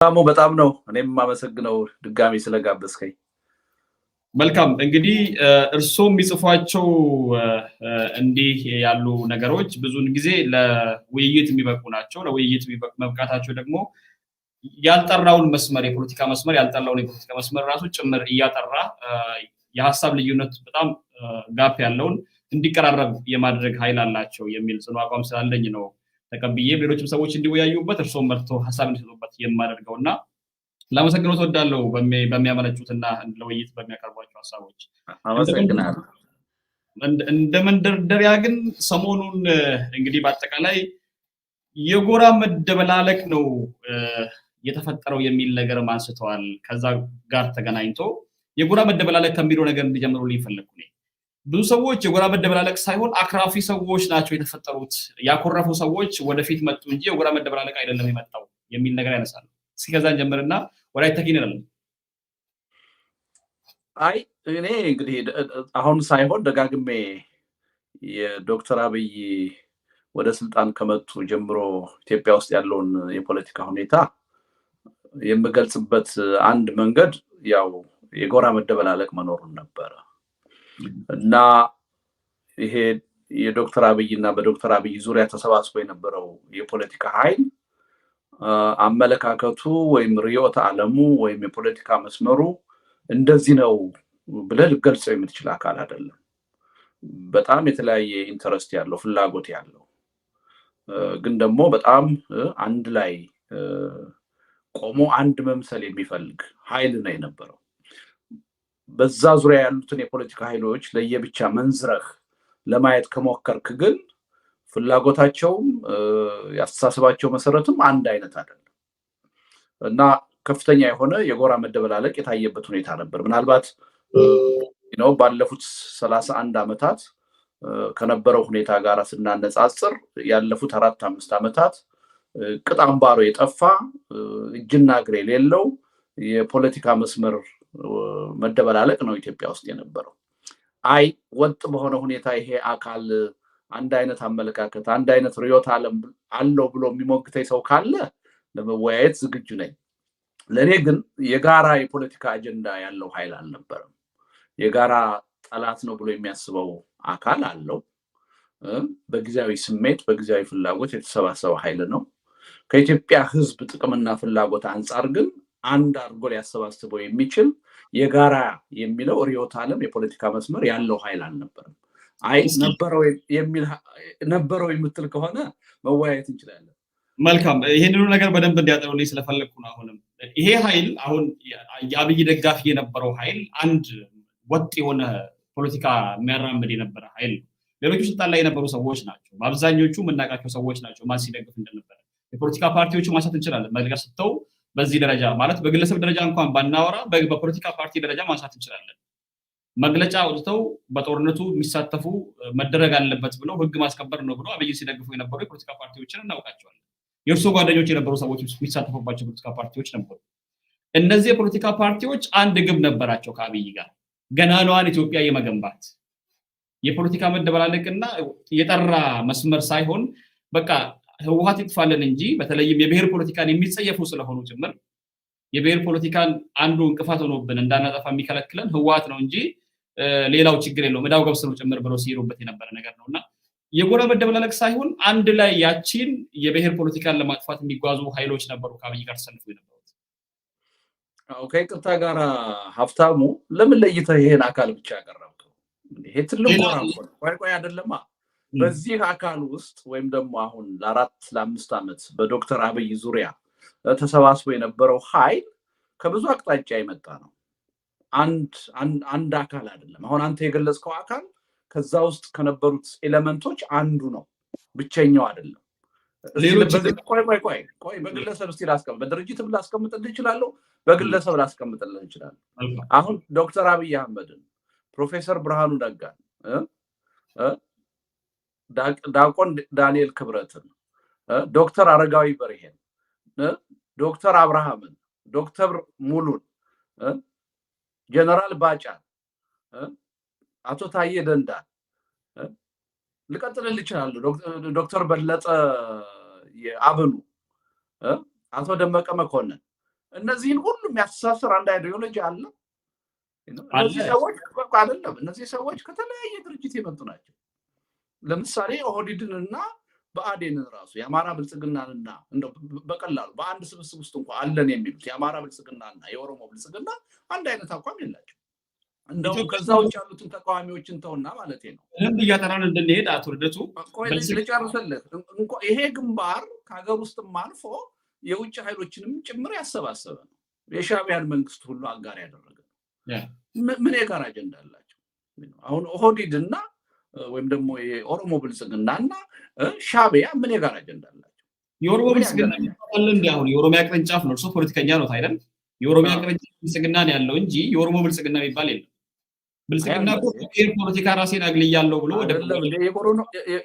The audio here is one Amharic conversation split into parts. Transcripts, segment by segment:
በጣም ነው እኔም ማመሰግነው ድጋሚ ስለጋበዝከኝ። መልካም እንግዲህ እርስዎ የሚጽፏቸው እንዲህ ያሉ ነገሮች ብዙውን ጊዜ ለውይይት የሚበቁ ናቸው። ለውይይት መብቃታቸው ደግሞ ያልጠራውን መስመር የፖለቲካ መስመር ያልጠራውን የፖለቲካ መስመር ራሱ ጭምር እያጠራ የሀሳብ ልዩነት በጣም ጋፕ ያለውን እንዲቀራረብ የማድረግ ኃይል አላቸው የሚል ጽኑ አቋም ስላለኝ ነው ተቀብዬ ሌሎችም ሰዎች እንዲወያዩበት እርስዎም መርቶ ሀሳብ እንዲሰጡበት የማደርገውና ለማመሰግነው ተወዳለሁ በሚያመነጩትና ለውይይት በሚያቀርቧቸው ሀሳቦች። አመሰግናለሁ። እንደ መንደርደሪያ ግን ሰሞኑን እንግዲህ በአጠቃላይ የጎራ መደበላለቅ ነው የተፈጠረው የሚል ነገር አንስተዋል። ከዛ ጋር ተገናኝቶ የጎራ መደበላለቅ ከሚለው ነገር እንዲጀምሩልኝ ፈለኩ። ብዙ ሰዎች የጎራ መደበላለቅ ሳይሆን አክራፊ ሰዎች ናቸው የተፈጠሩት፣ ያኮረፉ ሰዎች ወደፊት መጡ እንጂ የጎራ መደበላለቅ አይደለም የመጣው የሚል ነገር ያነሳሉ። እስኪ ከዛን ጀምርና ወደ አይተኪን ይላል። አይ እኔ እንግዲህ አሁን ሳይሆን ደጋግሜ የዶክተር አብይ ወደ ስልጣን ከመጡ ጀምሮ ኢትዮጵያ ውስጥ ያለውን የፖለቲካ ሁኔታ የምገልጽበት አንድ መንገድ ያው የጎራ መደበላለቅ መኖሩን ነበረ እና ይሄ የዶክተር አብይ እና በዶክተር አብይ ዙሪያ ተሰባስቦ የነበረው የፖለቲካ ኃይል አመለካከቱ ወይም ርዕዮተ ዓለሙ ወይም የፖለቲካ መስመሩ እንደዚህ ነው ብለህ ልገልጸው የምትችል አካል አይደለም። በጣም የተለያየ ኢንተረስት ያለው ፍላጎት ያለው ግን ደግሞ በጣም አንድ ላይ ቆሞ አንድ መምሰል የሚፈልግ ኃይል ነው የነበረው። በዛ ዙሪያ ያሉትን የፖለቲካ ኃይሎች ለየብቻ መንዝረህ ለማየት ከሞከርክ ግን ፍላጎታቸውም ያስተሳሰባቸው መሰረትም አንድ አይነት አይደለም እና ከፍተኛ የሆነ የጎራ መደበላለቅ የታየበት ሁኔታ ነበር። ምናልባት ባለፉት 31 ዓመታት ከነበረው ሁኔታ ጋር ስናነጻጽር ያለፉት 4-5 ዓመታት ቅጥ አምባሮ የጠፋ እጅና እግር የሌለው የፖለቲካ መስመር መደበላለቅ ነው ኢትዮጵያ ውስጥ የነበረው። አይ ወጥ በሆነ ሁኔታ ይሄ አካል አንድ አይነት አመለካከት አንድ አይነት ርዕዮተ ዓለም አለው ብሎ የሚሞግተኝ ሰው ካለ ለመወያየት ዝግጁ ነኝ። ለኔ ግን የጋራ የፖለቲካ አጀንዳ ያለው ኃይል አልነበረም። የጋራ ጠላት ነው ብሎ የሚያስበው አካል አለው። በጊዜያዊ ስሜት በጊዜያዊ ፍላጎት የተሰባሰበ ኃይል ነው። ከኢትዮጵያ ሕዝብ ጥቅምና ፍላጎት አንጻር ግን አንድ አድርጎ ሊያሰባስበው የሚችል የጋራ የሚለው ርዕዮተ ዓለም የፖለቲካ መስመር ያለው ኃይል አልነበረም። አይ ነበረው የምትል ከሆነ መወያየት እንችላለን። መልካም፣ ይሄንኑ ነገር በደንብ እንዲያጠሩልኝ ስለፈለግኩ ነው። አሁንም ይሄ ኃይል አሁን የአብይ ደጋፊ የነበረው ኃይል አንድ ወጥ የሆነ ፖለቲካ የሚያራምድ የነበረ ኃይል ነው። ሌሎቹ ስልጣን ላይ የነበሩ ሰዎች ናቸው። በአብዛኞቹ የምናውቃቸው ሰዎች ናቸው ማን ሲደግፍ እንደነበረ። የፖለቲካ ፓርቲዎቹ ማንሳት እንችላለን። መግለጫ ስተው በዚህ ደረጃ ማለት በግለሰብ ደረጃ እንኳን ባናወራ በፖለቲካ ፓርቲ ደረጃ ማንሳት እንችላለን። መግለጫ አውጥተው በጦርነቱ የሚሳተፉ መደረግ አለበት ብለው ህግ ማስከበር ነው ብለው አብይ ሲደግፉ የነበሩ የፖለቲካ ፓርቲዎችን እናውቃቸዋለን። የእርሶ ጓደኞች የነበሩ ሰዎች የሚሳተፉባቸው የፖለቲካ ፓርቲዎች ነበሩ። እነዚህ የፖለቲካ ፓርቲዎች አንድ ግብ ነበራቸው ከአብይ ጋር ገናናዋን ኢትዮጵያ የመገንባት የፖለቲካ መደበላለቅና የጠራ መስመር ሳይሆን በቃ ህወሓት ይጥፋልን እንጂ በተለይም የብሔር ፖለቲካን የሚጸየፉ ስለሆኑ ጭምር የብሔር ፖለቲካን አንዱ እንቅፋት ሆኖብን እንዳናጠፋ የሚከለክለን ህወሓት ነው እንጂ ሌላው ችግር የለውም እዳው ገብስ ነው ጭምር ብለው ሲሩበት የነበረ ነገር ነውና የጎራ መደበላለቅ ሳይሆን አንድ ላይ ያቺን የብሔር ፖለቲካን ለማጥፋት የሚጓዙ ኃይሎች ነበሩ ከአብይ ጋር ተሰልፎ የነበሩት። ኦኬ፣ ቅርታ ጋር ሀብታሙ ለምን ለይተህ ይሄን አካል ብቻ ያቀረብከው? ይሄ ትልቅ ጎራ ነው። ቆይ አይደለማ። በዚህ አካል ውስጥ ወይም ደግሞ አሁን ለ4-5 ዓመት በዶክተር አብይ ዙሪያ ተሰባስቦ የነበረው ኃይል ከብዙ አቅጣጫ የመጣ ነው። አንድ አካል አይደለም። አሁን አንተ የገለጽከው አካል ከዛ ውስጥ ከነበሩት ኤሌመንቶች አንዱ ነው፣ ብቸኛው አይደለም። ቆይ በግለሰብ እስቲ ላስቀምጥ፣ በድርጅትም ላስቀምጥልህ እችላለሁ፣ በግለሰብ ላስቀምጥልህ እችላለሁ። አሁን ዶክተር አብይ አህመድን፣ ፕሮፌሰር ብርሃኑ ነጋን፣ ዲያቆን ዳንኤል ክብረትን፣ ዶክተር አረጋዊ በርሄን፣ ዶክተር አብርሃምን፣ ዶክተር ሙሉን፣ ጀነራል ባጫን፣ አቶ ታዬ ደንዳን ልቀጥልልህ እችላለሁ። ዶክተር በለጠ የአብኑ፣ አቶ ደመቀ መኮንን፣ እነዚህን ሁሉ የሚያስተሳስር አንድ አይዲዮሎጂ አለ። እነዚህ ሰዎች አይደለም፣ እነዚህ ሰዎች ከተለያየ ድርጅት የመጡ ናቸው። ለምሳሌ ኦህዴድንና ብአዴንን ራሱ የአማራ ብልጽግናንና እንደው በቀላሉ በአንድ ስብስብ ውስጥ እንኳን አለን የሚሉት የአማራ ብልጽግናና የኦሮሞ ብልጽግና አንድ አይነት አቋም የላቸው። እንደው ከዛ ውጭ ያሉትን ተቃዋሚዎችን ተውና ማለት ነው። ለምን እያጠራን እንድንሄድ አቶ ልደቱ ልጨርስልህ። ይሄ ግንባር ከሀገር ውስጥም አልፎ የውጭ ኃይሎችንም ጭምር ያሰባሰበ ነው። የሻዕቢያን መንግስት ሁሉ አጋር ያደረገ ምን የጋራ አጀንዳ አላቸው? አሁን ኦህዴድና ወይም ደግሞ የኦሮሞ ብልጽግናና ሻዕቢያ ምን የጋራ አጀንዳ አላቸው? የኦሮሞ ብልጽግና አለ እንዴ? አሁን የኦሮሚያ ቅርንጫፍ ነው። እርሶ ፖለቲከኛ ነው አይደል? የኦሮሚያ ቅርንጫፍ ብልጽግና ነው ያለው እንጂ የኦሮሞ ብልጽግና የሚባል የለም። ብልጽግና እኮ ፖለቲካ ራሴን አግልያለሁ ብሎ ወደ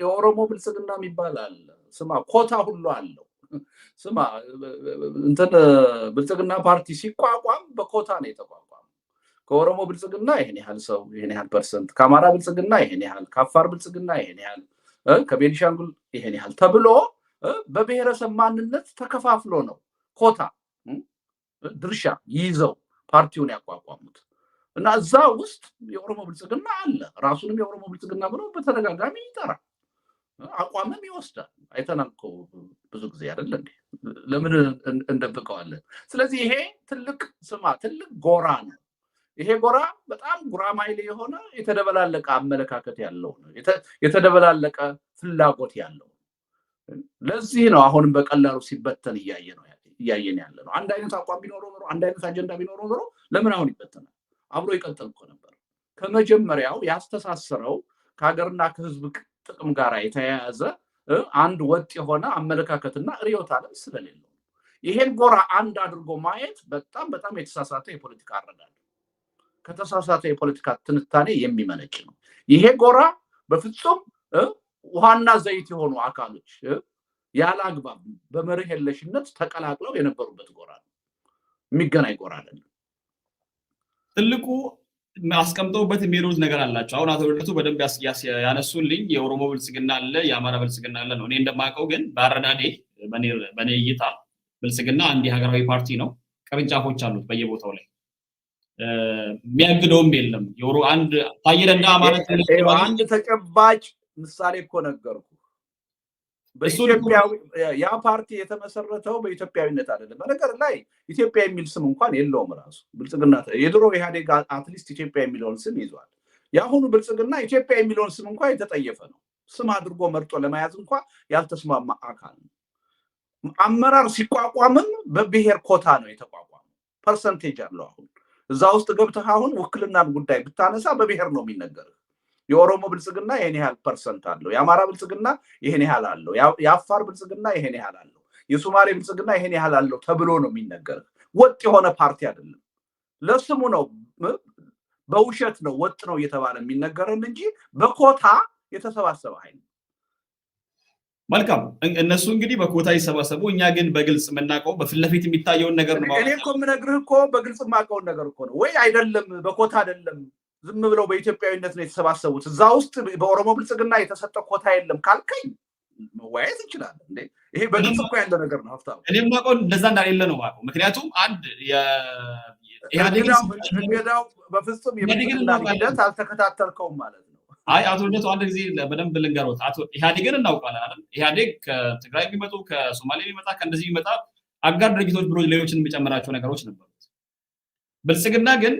የኦሮሞ ብልጽግና የሚባል አለ። ስማ ኮታ ሁሉ አለው። ስማ እንትን ብልጽግና ፓርቲ ሲቋቋም በኮታ ነው የተቋቋመው። ከኦሮሞ ብልጽግና ይሄን ያህል ሰው፣ ይሄን ያህል ፐርሰንት፣ ከአማራ ብልጽግና ይሄን ያህል፣ ከአፋር ብልጽግና ይሄን ያህል፣ ከቤኒሻንጉል ይሄን ያህል ተብሎ በብሔረሰብ ማንነት ተከፋፍሎ ነው ኮታ ድርሻ ይዘው ፓርቲውን ያቋቋሙት። እና እዛ ውስጥ የኦሮሞ ብልጽግና አለ። ራሱንም የኦሮሞ ብልጽግና ብሎ በተደጋጋሚ ይጠራል፣ አቋምም ይወስዳል። አይተናል እኮ ብዙ ጊዜ አይደለ እንዴ? ለምን እንደብቀዋለን? ስለዚህ ይሄ ትልቅ ጎራ ነው። ይሄ ጎራ በጣም ጉራማይሌ የሆነ የተደበላለቀ አመለካከት ያለው ነው፣ የተደበላለቀ ፍላጎት ያለው። ለዚህ ነው አሁንም በቀላሉ ሲበተን እያየን ያለ ነው። አንድ አይነት አቋም ቢኖረው ኖሮ፣ አንድ አይነት አጀንዳ ቢኖረው ኖሮ ለምን አሁን ይበተናል? አብሮ ይቀጥል እኮ ነበር። ከመጀመሪያው ያስተሳሰረው ከሀገርና ከህዝብ ጥቅም ጋር የተያያዘ አንድ ወጥ የሆነ አመለካከትና ርዕዮተ ዓለም ስለሌለው ይሄን ጎራ አንድ አድርጎ ማየት በጣም በጣም የተሳሳተ የፖለቲካ አረዳድ፣ ከተሳሳተ የፖለቲካ ትንታኔ የሚመነጭ ነው። ይሄ ጎራ በፍጹም ውሃና ዘይት የሆኑ አካሎች ያለ አግባብ በመርህ የለሽነት ተቀላቅለው የነበሩበት ጎራ ነው። የሚገናኝ ጎራ አይደለም። ትልቁ አስቀምጠውበት የሚሄዱት ነገር አላቸው። አሁን አቶ ልደቱ በደንብ ያነሱልኝ የኦሮሞ ብልጽግና አለ፣ የአማራ ብልጽግና አለ ነው። እኔ እንደማውቀው ግን በአረዳዴ በኔ እይታ ብልጽግና አንድ የሀገራዊ ፓርቲ ነው። ቅርንጫፎች አሉት በየቦታው ላይ፣ የሚያግደውም የለም። አንድ ታየደና ማለት አንድ ተጨባጭ ምሳሌ እኮ ነገርኩ። ያ ፓርቲ የተመሰረተው በኢትዮጵያዊነት አይደለም። በነገር ላይ ኢትዮጵያ የሚል ስም እንኳን የለውም ራሱ ብልጽግና። የድሮ ኢህአዴግ አትሊስት ኢትዮጵያ የሚለውን ስም ይዟል። የአሁኑ ብልጽግና ኢትዮጵያ የሚለውን ስም እንኳን የተጠየፈ ነው። ስም አድርጎ መርጦ ለመያዝ እንኳን ያልተስማማ አካል ነው። አመራር ሲቋቋምም በብሔር ኮታ ነው የተቋቋመው። ፐርሰንቴጅ አለው። አሁን እዛ ውስጥ ገብተህ አሁን ውክልናን ጉዳይ ብታነሳ በብሔር ነው የሚነገርህ። የኦሮሞ ብልጽግና ይሄን ያህል ፐርሰንት አለው፣ የአማራ ብልጽግና ይሄን ያህል አለው፣ የአፋር ብልጽግና ይሄን ያህል አለው፣ የሶማሌ ብልጽግና ይሄን ያህል አለው ተብሎ ነው የሚነገርህ። ወጥ የሆነ ፓርቲ አይደለም። ለስሙ ነው፣ በውሸት ነው ወጥ ነው እየተባለ የሚነገረን እንጂ በኮታ የተሰባሰበ ኃይል። መልካም፣ እነሱ እንግዲህ በኮታ ይሰባሰቡ፣ እኛ ግን በግልጽ የምናውቀው በፊት ለፊት የሚታየውን ነገር ነው። እኔ እኮ የምነግርህ እኮ በግልጽ የማውቀውን ነገር እኮ ነው። ወይ አይደለም፣ በኮታ አይደለም፣ ዝም ብለው በኢትዮጵያዊነት ነው የተሰባሰቡት። እዛ ውስጥ በኦሮሞ ብልጽግና የተሰጠ ኮታ የለም ካልከኝ መወያየት እንችላለን እንዴ? ይሄ በግልጽ እኮ ያለ ነገር ነው ሀብታሙ። እኔም ማውቀው እንደዛ እንዳሌለ ነው ማውቀው። ምክንያቱም አንድ እገዳው በፍጹም የብልጽግና ሂደት አልተከታተልከውም ማለት ነው። አይ አቶ ልደቱ አንድ ጊዜ በደንብ ልንገሮት። ኢህአዴግን እናውቃለን አይደል? ኢህአዴግ ከትግራይ የሚመጡ ከሶማሌ የሚመጣ ከእንደዚህ የሚመጣ አጋር ድርጅቶች ብሎ ሌሎችን የሚጨምራቸው ነገሮች ነበሩት። ብልጽግና ግን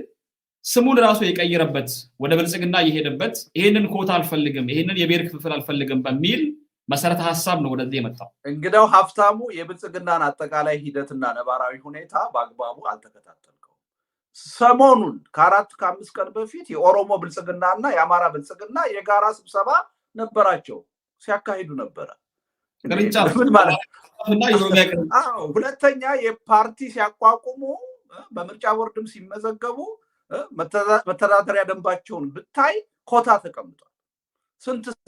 ስሙን ራሱ የቀየረበት ወደ ብልጽግና የሄደበት ይሄንን ኮታ አልፈልግም፣ ይሄንን የብሔር ክፍፍል አልፈልግም በሚል መሰረተ ሀሳብ ነው ወደዚህ የመጣው። እንግዲያው ሀብታሙ የብልጽግናን አጠቃላይ ሂደትና ነባራዊ ሁኔታ በአግባቡ አልተከታተልከውም። ሰሞኑን ከ4-5 ቀን በፊት የኦሮሞ ብልጽግናና የአማራ ብልጽግና የጋራ ስብሰባ ነበራቸው፣ ሲያካሂዱ ነበረ። ሁለተኛ የፓርቲ ሲያቋቁሙ በምርጫ ቦርድም ሲመዘገቡ መተዳደሪያ ደንባቸውን ብታይ ኮታ ተቀምጧል።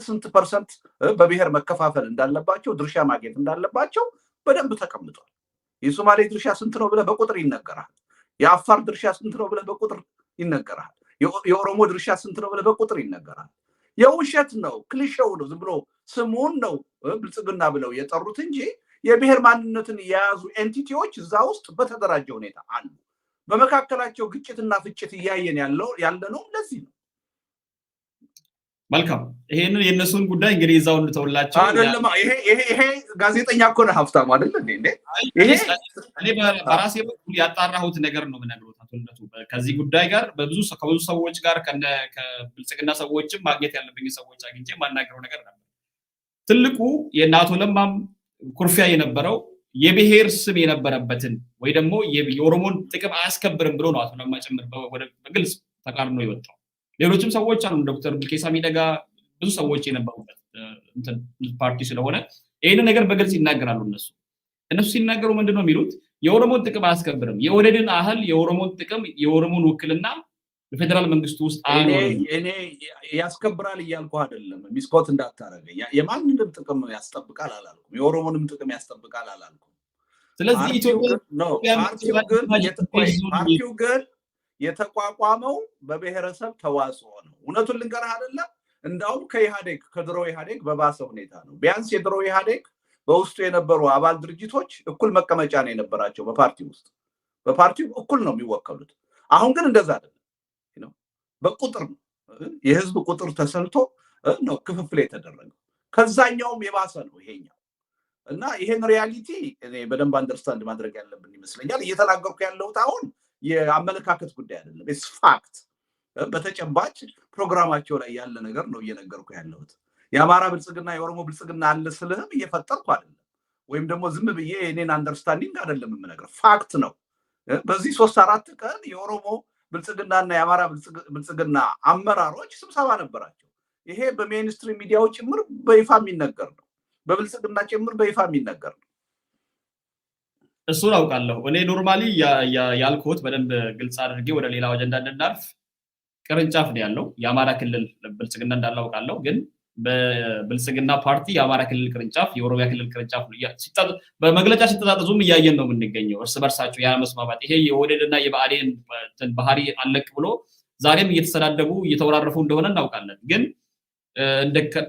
ስንት ፐርሰንት በብሔር መከፋፈል እንዳለባቸው፣ ድርሻ ማግኘት እንዳለባቸው በደንብ ተቀምጧል። የሶማሌ ድርሻ ስንት ነው ብለህ በቁጥር ይነገራል። የአፋር ድርሻ ስንት ነው ብለህ በቁጥር ይነገራል። የኦሮሞ ድርሻ ስንት ነው ብለህ በቁጥር ይነገራል። የውሸት ነው፣ ክሊሼው ነው፣ ዝም ብሎ ስሙን ነው ብልጽግና ብለው የጠሩት እንጂ የብሔር ማንነትን የያዙ ኤንቲቲዎች እዛ ውስጥ በተደራጀ ሁኔታ አሉ። በመካከላቸው ግጭትና ፍጭት እያየን ያለነው ለዚህ ነው። መልካም ይሄንን የነሱን ጉዳይ እንግዲህ እዛው እንተውላቸው። አይደለም ይሄ ጋዜጠኛ እኮ ነው ሀብታሙ አይደል እንዴ? ይሄ እኔ በራሴ በኩል ያጣራሁት ነገር ነው የምነግሮት አቶ ልደቱ። ከዚህ ጉዳይ ጋር ከብዙ ሰዎች ጋር ከብልጽግና ሰዎችም ማግኘት ያለብኝ ሰዎች አግኝቼ የማናገረው ነገር ነበር። ትልቁ የአቶ ለማም ኩርፊያ የነበረው የብሔር ስም የነበረበትን ወይ ደግሞ የኦሮሞን ጥቅም አያስከብርም ብሎ ነው አቶ ለማ ጭምር በግልጽ ተቃርኖ የወጣው። ሌሎችም ሰዎች አሉ ዶክተር ብልኬሳ ሚደጋ ብዙ ሰዎች የነበሩበት ፓርቲ ስለሆነ ይህን ነገር በግልጽ ይናገራሉ። እነሱ ሲናገሩ ምንድነው የሚሉት? የኦሮሞን ጥቅም አያስከብርም፣ የኦህዴድን አህል የኦሮሞን ጥቅም የኦሮሞን ውክልና በፌደራል መንግስቱ ውስጥ እኔ ያስከብራል እያልኩ አይደለም፣ ሚስኮት እንዳታረገኝ። የማንንም ጥቅም ያስጠብቃል አላልኩም፣ የኦሮሞንም ጥቅም ያስጠብቃል አላልኩም። ስለዚህ ፓርቲው ግን የተቋቋመው በብሔረሰብ ተዋጽኦ ነው። እውነቱን ልንገርህ አይደለም፣ እንዳውም ከድሮ ኢህአዴግ በባሰ ሁኔታ ነው። ቢያንስ የድሮ ኢህአዴግ በውስጡ የነበሩ አባል ድርጅቶች እኩል መቀመጫ ነው የነበራቸው በፓርቲ ውስጥ፣ በፓርቲው እኩል ነው የሚወከሉት። አሁን ግን እንደዛ አይደለም፣ በቁጥር ነው፣ የህዝብ ቁጥር ተሰልቶ ነው ክፍፍል የተደረገው። ከዛኛውም የባሰ ነው ይሄኛው እና ይሄን ሪያሊቲ እኔ በደንብ አንደርስታንድ ማድረግ ያለብን ይመስለኛል። እየተናገርኩ ያለሁት አሁን የአመለካከት ጉዳይ አይደለም፣ ኢትስ ፋክት። በተጨባጭ ፕሮግራማቸው ላይ ያለ ነገር ነው እየነገርኩ ያለሁት። የአማራ ብልጽግና የኦሮሞ ብልጽግና አለ ስልህም እየፈጠርኩ አይደለም፣ ወይም ደግሞ ዝም ብዬ የኔን አንደርስታንዲንግ አይደለም የምነግርህ፣ ፋክት ነው። በዚህ 3-4 ቀን የኦሮሞ ብልጽግናና የአማራ ብልጽግና አመራሮች ስብሰባ ነበራቸው። ይሄ በሜንስትሪም ሚዲያው ጭምር በይፋ የሚነገር ነው፣ በብልጽግና ጭምር በይፋ የሚነገር ነው። እሱን አውቃለሁ። እኔ ኖርማሊ ያልኩት በደንብ ግልጽ አድርጌ ወደ ሌላው አጀንዳ እንድናልፍ ቅርንጫፍ ነው ያለው የአማራ ክልል ብልጽግና እንዳለ አውቃለሁ። ግን በብልጽግና ፓርቲ የአማራ ክልል ቅርንጫፍ የኦሮሚያ ክልል ቅርንጫፍ በመግለጫ ሲተጣጠዙም እያየን ነው የምንገኘው። እርስ በርሳቸው ያለመስማማት፣ ይሄ የኦህዴድና የብአዴን ባህሪ አለቅ ብሎ ዛሬም እየተሰዳደቡ እየተወራረፉ እንደሆነ እናውቃለን። ግን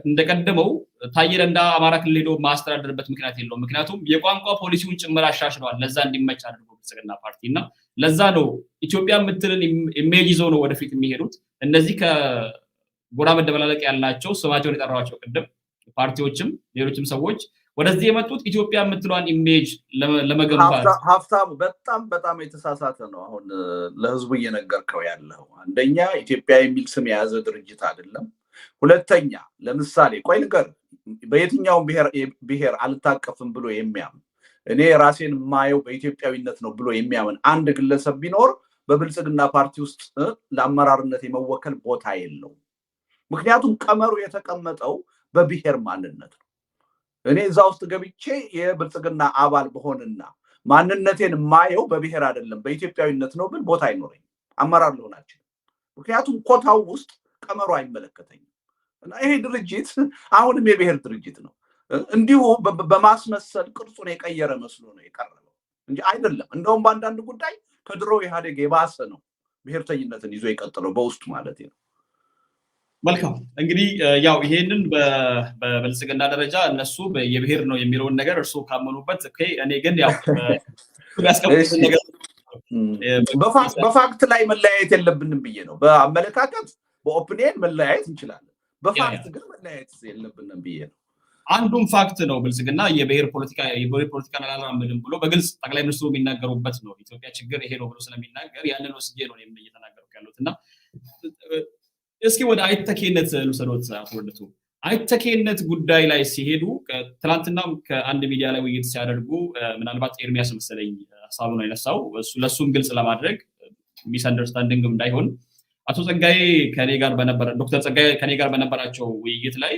እንደቀደመው ታዬ ደንዳ አማራ ክልል ሄዶ ማስተዳደርበት ምክንያት የለውም። ምክንያቱም የቋንቋ ፖሊሲውን ጭምር አሻሽለዋል፣ ለዛ እንዲመች አድርጎ ብልጽግና ፓርቲ እና ለዛ ነው ኢትዮጵያ የምትልን ኢሜጅ ይዘው ነው ወደፊት የሚሄዱት። እነዚህ ከጎራ መደበላለቅ ያላቸው ስማቸውን የጠራኋቸው ቅድም ፓርቲዎችም ሌሎችም ሰዎች ወደዚህ የመጡት ኢትዮጵያ የምትለዋን ኢሜጅ ለመገንባት። ሀብታሙ በጣም የተሳሳተ ነው አሁን ለህዝቡ እየነገርከው ያለው። አንደኛ ኢትዮጵያ የሚል ስም የያዘ ድርጅት አይደለም። ሁለተኛ ለምሳሌ ቆይ ንገር፣ በየትኛውም ብሔር አልታቀፍም ብሎ የሚያምን እኔ ራሴን የማየው በኢትዮጵያዊነት ነው ብሎ የሚያምን አንድ ግለሰብ ቢኖር በብልጽግና ፓርቲ ውስጥ ለአመራርነት የመወከል ቦታ የለውም። ምክንያቱም ቀመሩ የተቀመጠው በብሔር ማንነት ነው። እኔ እዛ ውስጥ ገብቼ የብልጽግና አባል በሆንና ማንነቴን የማየው በብሔር አይደለም በኢትዮጵያዊነት ነው ብል ቦታ አይኖረኝም፣ አመራር ልሆን አልችልም። ምክንያቱም ኮታው ውስጥ ቀመሩ አይመለከተኝም። እና ይሄ ድርጅት አሁንም የብሔር ድርጅት ነው። እንዲሁ በማስመሰል ቅርጹን የቀየረ መስሎ ነው የቀረበው እንጂ አይደለም። እንደውም በአንዳንድ ጉዳይ ከድሮ ኢህአዴግ የባሰ ነው ብሔርተኝነትን ይዞ የቀጠለው በውስጡ ማለት ነው። መልካም እንግዲህ ያው ይሄንን በብልጽግና ደረጃ እነሱ የብሔር ነው የሚለውን ነገር እርሱ ካመኑበት እኔ ግን ያው ነገር በፋክት ላይ መለያየት የለብንም ብዬ ነው። በአመለካከት በኦፒኒየን መለያየት እንችላለን፣ በፋክት ግን መለያየት የለብንም ብዬ ነው። አንዱም ፋክት ነው ብልጽግና የብሔር ፖለቲካን አላራምድም ብሎ በግልጽ ጠቅላይ ሚኒስትሩ የሚናገሩበት ነው። ኢትዮጵያ ችግር ይሄ ነው ብሎ ስለሚናገር ያንን ወስጄ ነው እየተናገርኩ ያለሁት እና እስኪ ወደ አይተኬነት ልውሰዶት አቶ ልደቱ። አይተኬነት ጉዳይ ላይ ሲሄዱ ትናንትናም ከአንድ ሚዲያ ላይ ውይይት ሲያደርጉ ምናልባት ኤርሚያስ መሰለኝ ሀሳቡን አይነሳው፣ ለሱም ግልጽ ለማድረግ ሚስ አንደርስታንዲንግም እንዳይሆን አቶ ጸጋዬ ዶክተር ጸጋዬ ከኔ ጋር በነበራቸው ውይይት ላይ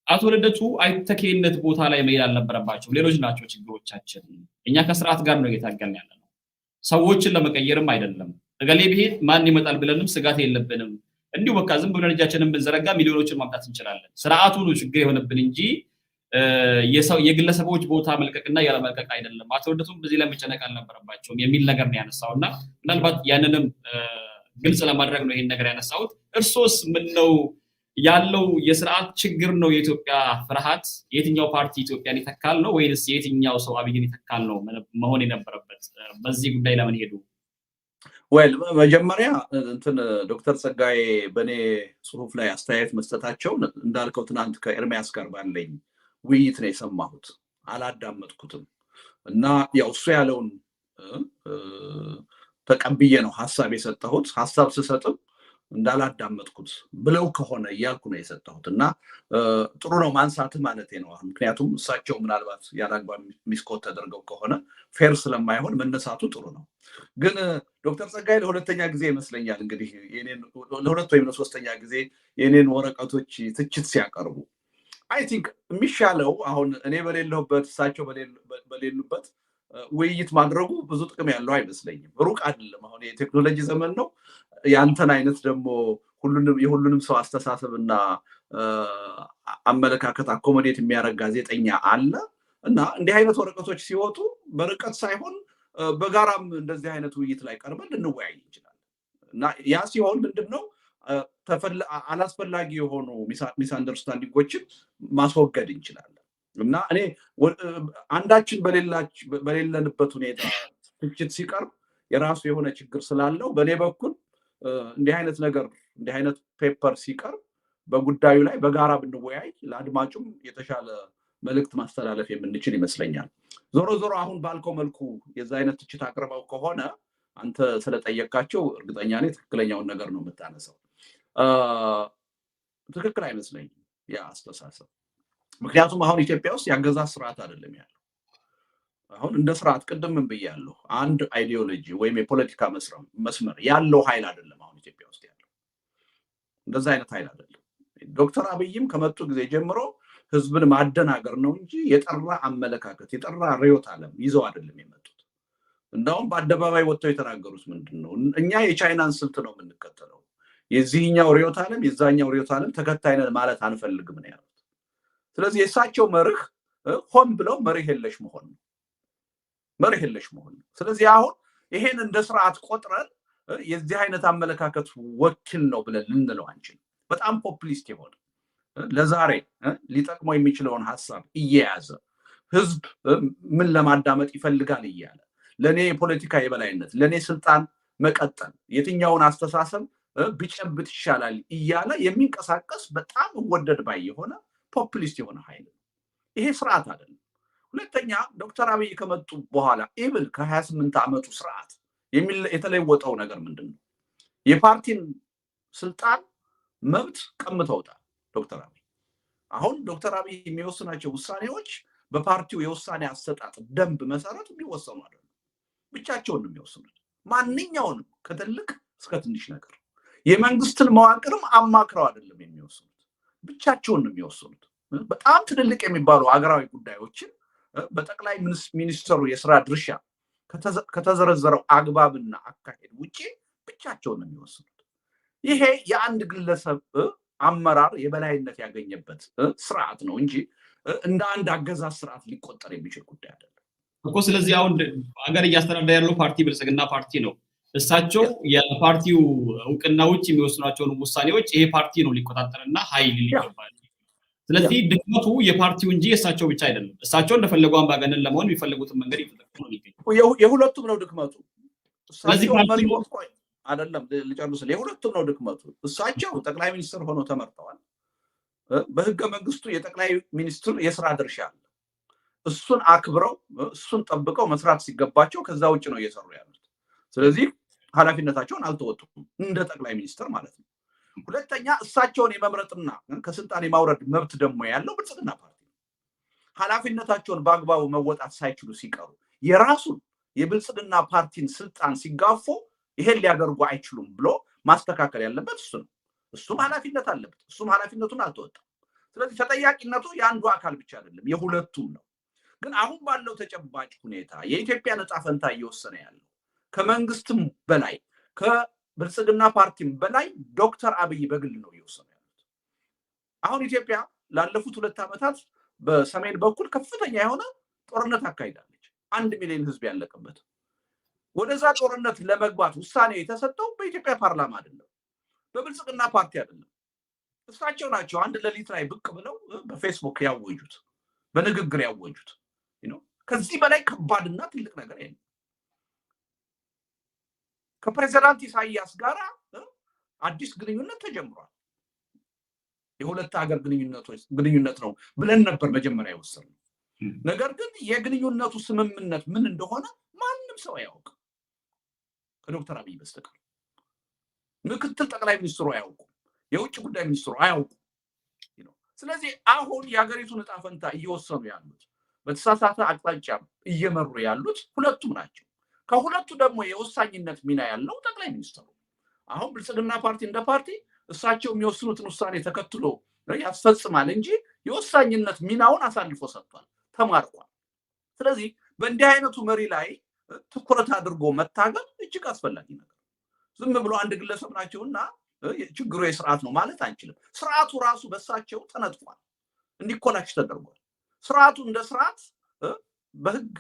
አቶ ልደቱ አይተኬነት ቦታ ላይ መሄድ አልነበረባቸው፣ ሌሎች ናቸው ችግሮቻችን፣ እኛ ከስርዓት ጋር ነው እየታገልን ያለ ነው፣ ሰዎችን ለመቀየርም አይደለም፣ እገሌ ብሄድ ማን ይመጣል ብለንም ስጋት የለብንም፣ እንዲሁ በቃ ዝም ብለን እጃችንን ብንዘረጋ ሚሊዮኖችን ማምጣት እንችላለን፣ ስርዓቱ ነው ችግር የሆነብን እንጂ የግለሰቦች ቦታ መልቀቅና ያለመልቀቅ አይደለም፣ አቶ ልደቱም በዚህ ላይ መጨነቅ አልነበረባቸውም የሚል ነገር ነው ያነሳው እና ምናልባት ያንንም ግልጽ ለማድረግ ነው ይሄን ነገር ያነሳሁት። እርሶስ ምን ነው ያለው የስርዓት ችግር ነው የኢትዮጵያ ፍርሃት? የትኛው ፓርቲ ኢትዮጵያን ይተካል ነው ወይስ የትኛው ሰው አብይን ይተካል ነው መሆን የነበረበት? በዚህ ጉዳይ ለምን ሄዱ? ወይ መጀመሪያ እንትን ዶክተር ጸጋዬ በኔ ጽሁፍ ላይ አስተያየት መስጠታቸው እንዳልከው ትናንት ከኤርሚያስ ጋር ባለኝ ውይይት ነው የሰማሁት። አላዳመጥኩትም እና ያው እሱ ያለውን ተቀብዬ ነው ሐሳብ የሰጠሁት። ሐሳብ ስሰጥም እንዳላዳመጥኩት ብለው ከሆነ እያልኩ ነው የሰጠሁት እና ጥሩ ነው ማንሳት ማለት ነው። ምክንያቱም እሳቸው ምናልባት ያላግባብ ሚስኮት ተደርገው ከሆነ ፌር ስለማይሆን መነሳቱ ጥሩ ነው። ግን ዶክተር ጸጋዬ ለሁለተኛ ጊዜ ይመስለኛል እንግዲህ ለሁለት ወይም ለሶስተኛ ጊዜ የኔን ወረቀቶች ትችት ሲያቀርቡ አይ ቲንክ የሚሻለው አሁን እኔ በሌለሁበት እሳቸው በሌሉበት ውይይት ማድረጉ ብዙ ጥቅም ያለው አይመስለኝም። ሩቅ አይደለም። አሁን የቴክኖሎጂ ዘመን ነው። ያንተን አይነት ደግሞ የሁሉንም ሰው አስተሳሰብና አመለካከት አኮሞዴት የሚያደርግ ጋዜጠኛ አለ እና እንዲህ አይነት ወረቀቶች ሲወጡ በርቀት ሳይሆን በጋራም እንደዚህ አይነት ውይይት ላይ ቀርበን ልንወያይ እንችላለን እና ያ ሲሆን ምንድነው አላስፈላጊ የሆኑ ሚስ አንደርስታንዲንጎችን ማስወገድ እንችላለን እና እኔ አንዳችን በሌለንበት ሁኔታ ትችት ሲቀርብ የራሱ የሆነ ችግር ስላለው በእኔ በኩል እንዲህ አይነት ፔፐር ሲቀርብ በጉዳዩ ላይ በጋራ ብንወያይ ለአድማጩም የተሻለ መልእክት ማስተላለፍ የምንችል ይመስለኛል። ዞሮ ዞሮ አሁን ባልከው መልኩ የዛ አይነት ትችት አቅርበው ከሆነ አንተ ስለጠየቃቸው እርግጠኛ ነኝ ትክክለኛውን ነገር ነው የምታነሳው። ትክክል አይመስለኝም ያ አስተሳሰብ። ምክንያቱም አሁን ኢትዮጵያ ውስጥ ያገዛዝ ስርዓት አይደለም ያለው። አሁን እንደ ስርዓት ቅድም ምን ብያለሁ፣ አንድ አይዲዮሎጂ ወይም የፖለቲካ መስመር ያለው ኃይል አይደለም አሁን ኢትዮጵያ ውስጥ ያለው። እንደዛ አይነት ኃይል አይደለም። ዶክተር አብይም ከመጡ ጊዜ ጀምሮ ህዝብን ማደናገር ነው እንጂ የጠራ አመለካከት የጠራ ርዕዮተ ዓለም ይዘው አይደለም የመጡት። እንደውም በአደባባይ ወጥተው የተናገሩት ምንድነው? እኛ የቻይናን ስልት ነው የምንከተለው፣ የዚህኛው ርዕዮተ ዓለም የዛኛው ርዕዮተ ዓለም ተከታይ ነን ማለት አንፈልግም ነው ያሉት። ስለዚህ የእሳቸው መርህ ሆን ብለው መርህ የለሽ መሆን ነው። ስለዚህ አሁን ይሄን እንደ ስርዓት ቆጥረን የዚህ አይነት አመለካከት ወኪል ነው ብለን ልንለው አንችልም። በጣም ፖፑሊስት የሆነ ለዛሬ ሊጠቅመው የሚችለውን ሐሳብ እየያዘ ህዝብ ምን ለማዳመጥ ይፈልጋል እያለ ለኔ የፖለቲካ የበላይነት ለኔ ስልጣን መቀጠል የትኛውን አስተሳሰብ ቢጨብጥ ይሻላል እያለ የሚንቀሳቀስ በጣም ወደድ ባይ የሆነ ፖፑሊስት የሆነ ኃይል ነው። ይሄ ስርዓት አይደለም። ሁለተኛ ዶክተር አብይ ከመጡ በኋላ ኢቭን ከ28 ዓመቱ ስርዓት የተለወጠው ነገር ምንድነው? የፓርቲን ስልጣን መብት ቀምተውታል ዶክተር አብይ። አሁን ዶክተር አብይ የሚወስናቸው ውሳኔዎች በፓርቲው የውሳኔ አሰጣጥ ደንብ መሰረት የሚወሰኑ አይደለም። ብቻቸውን ነው የሚወስኑት። ማንኛውንም ከትልቅ እስከ ትንሽ ነገር የመንግስትን መዋቅርም አማክረው አይደለም የሚወስኑት። ብቻቸውን ነው የሚወስኑት። በጣም ትልልቅ የሚባሉ ሀገራዊ ጉዳዮችን በጠቅላይ ሚኒስትሩ የስራ ድርሻ ከተዘረዘረው አግባብና አካሄድ ውጪ ብቻቸውን ነው የሚወስኑት። ይሄ የአንድ ግለሰብ አመራር የበላይነት ያገኘበት ስርዓት ነው እንጂ እንደ አንድ አገዛዝ ስርዓት ሊቆጠር የሚችል ጉዳይ አይደለም እኮ። ስለዚህ አሁን ሀገር እያስተዳደረ ያለው ፓርቲ ብልጽግና ፓርቲ ነው። እሳቸው የፓርቲው እውቅና ውጭ የሚወስኗቸውን ውሳኔዎች ይሄ ፓርቲ ነው ሊቆጣጠርና ኃይል ሊገባል። ስለዚህ ድክመቱ የፓርቲው እንጂ የእሳቸው ብቻ አይደለም። እሳቸው እንደፈለጉ አምባገነን ለመሆን የሚፈልጉትን መንገድ እየተጠቀሙ ነው የሚገኙት። የሁለቱም ነው ድክመቱ። ስለዚህ አይደለም ልጨርስ። የሁለቱም ነው ድክመቱ። እሳቸው ጠቅላይ ሚኒስትር ሆነው ተመርጠዋል። በህገ መንግስቱ የጠቅላይ ሚኒስትር የስራ ድርሻ አለ። እሱን አክብረው እሱን ጠብቀው መስራት ሲገባቸው ከዛ ውጭ ነው እየሰሩ ያሉት። ስለዚህ ኃላፊነታቸውን አልተወጡም እንደ ጠቅላይ ሚኒስትር ማለት ነው። ሁለተኛ እሳቸውን የመምረጥና ከስልጣን የማውረድ መብት ደግሞ ያለው ብልጽግና ፓርቲ ነው። ኃላፊነታቸውን በአግባቡ መወጣት ሳይችሉ ሲቀሩ የራሱን የብልጽግና ፓርቲን ስልጣን ሲጋፉ ይሄን ሊያደርጉ አይችሉም ብሎ ማስተካከል ያለበት እሱ ነው። እሱም ኃላፊነት አለበት። እሱም ኃላፊነቱን አልተወጣም። ስለዚህ ተጠያቂነቱ የአንዱ አካል ብቻ አይደለም፣ የሁለቱም ነው። ግን አሁን ባለው ተጨባጭ ሁኔታ የኢትዮጵያ ዕጣ ፈንታ እየወሰነ ያለው ከመንግስትም በላይ ከብልጽግና ፓርቲም በላይ ዶክተር አብይ በግል ነው እየወሰኑ ያሉት። አሁን ኢትዮጵያ ላለፉት 2 ዓመታት በሰሜን በኩል ከፍተኛ የሆነ ጦርነት አካሂዳለች። 1 ሚሊዮን ህዝብ ያለቀበት። ወደዛ ጦርነት ለመግባት ውሳኔ የተሰጠው በኢትዮጵያ ፓርላማ አይደለም፣ በብልጽግና ፓርቲ አይደለም። እሳቸው ናቸው አንድ ሌሊት ላይ ብቅ ብለው በፌስቡክ ያወጁት በንግግር ያወጁት ከዚህ በላይ ከባድና ትልቅ ነገር የለም። ከፕሬዝዳንት ኢሳያስ ጋር አዲስ ግንኙነት ተጀምሯል። የሁለት ሀገር ግንኙነት ነው ብለን ነበር መጀመሪያ የወሰነው። ነገር ግን የግንኙነቱ ስምምነት ምን እንደሆነ ማንም ሰው አያውቅም ከዶክተር አብይ በስተቀር። ምክትል ጠቅላይ ሚኒስትሩ አያውቁም፣ የውጭ ጉዳይ ሚኒስትሩ አያውቁም። ስለዚህ አሁን የሀገሪቱን ዕጣ ፈንታ እየወሰኑ ያሉት በተሳሳተ አቅጣጫ እየመሩ ያሉት ሁለቱም ናቸው። ከሁለቱ ደግሞ የወሳኝነት ሚና ያለው ጠቅላይ ሚኒስትሩ። አሁን ብልጽግና ፓርቲ እንደ ፓርቲ እሳቸው የሚወስኑትን ውሳኔ ተከትሎ ያስፈጽማል እንጂ የወሳኝነት ሚናውን አሳልፎ ሰጥቷል፣ ተማርኳል። ስለዚህ በእንዲህ አይነቱ መሪ ላይ ትኩረት አድርጎ መታገል እጅግ አስፈላጊ ነገር። ዝም ብሎ አንድ ግለሰብ ናቸውና ችግሩ የስርዓት ነው ማለት አንችልም። ስርዓቱ ራሱ በእሳቸው ተነጥፏል፣ እንዲኮላሽ ተደርጓል። ስርዓቱ እንደ ስርዓት በህግ